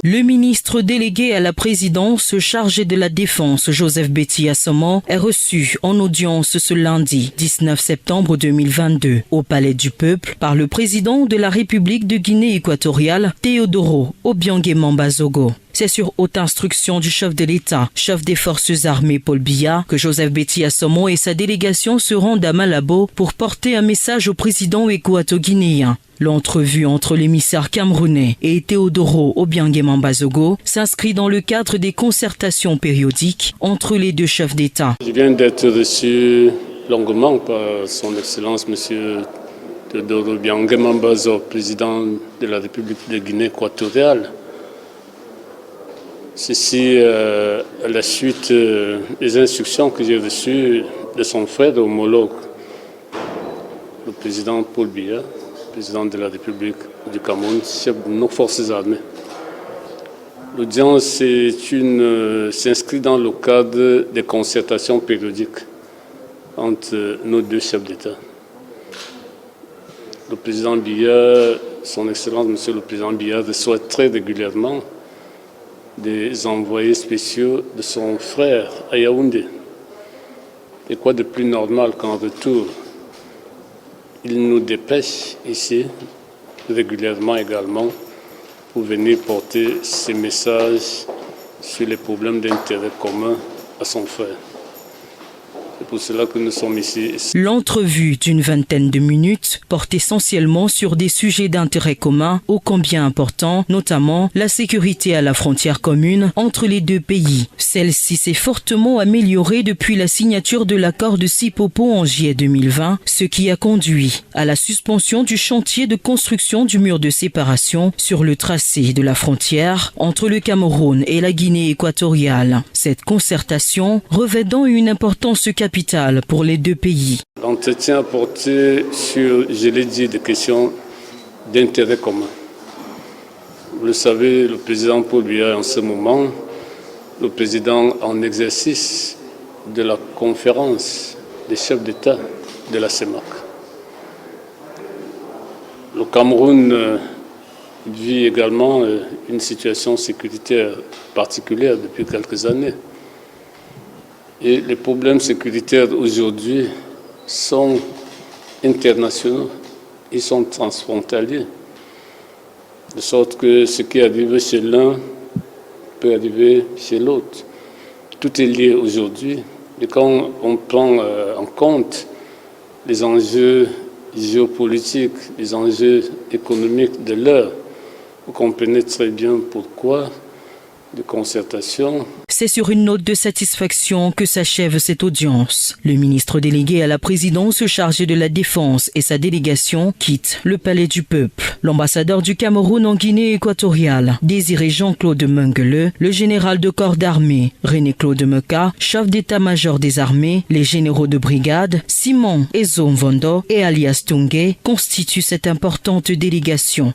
Le ministre délégué à la présidence chargé de la Défense, Joseph Betty Assomo, est reçu en audience ce lundi 19 septembre 2022 au Palais du Peuple par le président de la République de Guinée équatoriale, Teodoro Obiang Bazogo. C'est sur haute instruction du chef de l'État, chef des forces armées Paul Biya, que Joseph Betty Assomo et sa délégation se rendent à Malabo pour porter un message au président équato-guinéen. L'entrevue entre l'émissaire camerounais et Teodoro Obiang Bazogo s'inscrit dans le cadre des concertations périodiques entre les deux chefs d'État. Je viens d'être reçu longuement par son Excellence M. Teodoro Obiang Bazogo, président de la République de Guinée équatoriale. Ceci à la suite des instructions que j'ai reçues de son frère homologue, le président Paul Biya, président de la République du Cameroun, chef de nos forces armées. L'audience s'inscrit dans le cadre des concertations périodiques entre nos deux chefs d'État. Le président Biya, son Excellence Monsieur le président Biya, reçoit très régulièrement des envoyés spéciaux de son frère à Yaoundé. Et quoi de plus normal qu'en retour, il nous dépêche ici régulièrement également pour venir porter ses messages sur les problèmes d'intérêt commun à son frère. C'est pour cela que nous sommes ici. L'entrevue d'une vingtaine de minutes porte essentiellement sur des sujets d'intérêt commun ô combien importants, notamment la sécurité à la frontière commune entre les deux pays. Celle-ci s'est fortement améliorée depuis la signature de l'accord de Sipopo en juillet 2020, ce qui a conduit à la suspension du chantier de construction du mur de séparation sur le tracé de la frontière entre le Cameroun et la Guinée équatoriale. Cette concertation revêtant une importance capitale pour les deux pays. L'entretien a porté sur, je l'ai dit, des questions d'intérêt commun. Vous le savez, le président Paul Biya en ce moment, le président en exercice de la conférence des chefs d'État de la CEMAC. Le Cameroun vit également une situation sécuritaire particulière depuis quelques années. Et les problèmes sécuritaires aujourd'hui sont internationaux, ils sont transfrontaliers. De sorte que ce qui arrive chez l'un peut arriver chez l'autre. Tout est lié aujourd'hui. Et quand on prend en compte les enjeux géopolitiques, les enjeux économiques de l'heure, vous comprenez très bien pourquoi de concertation. C'est sur une note de satisfaction que s'achève cette audience. Le ministre délégué à la présidence chargé de la Défense et sa délégation quittent le Palais du Peuple. L'ambassadeur du Cameroun en Guinée équatoriale, Désiré Jean-Claude Mengele, le général de corps d'armée, René-Claude Meka, chef d'état-major des armées, les généraux de brigade, Simon Ezomvondo et Alias Tungé constituent cette importante délégation.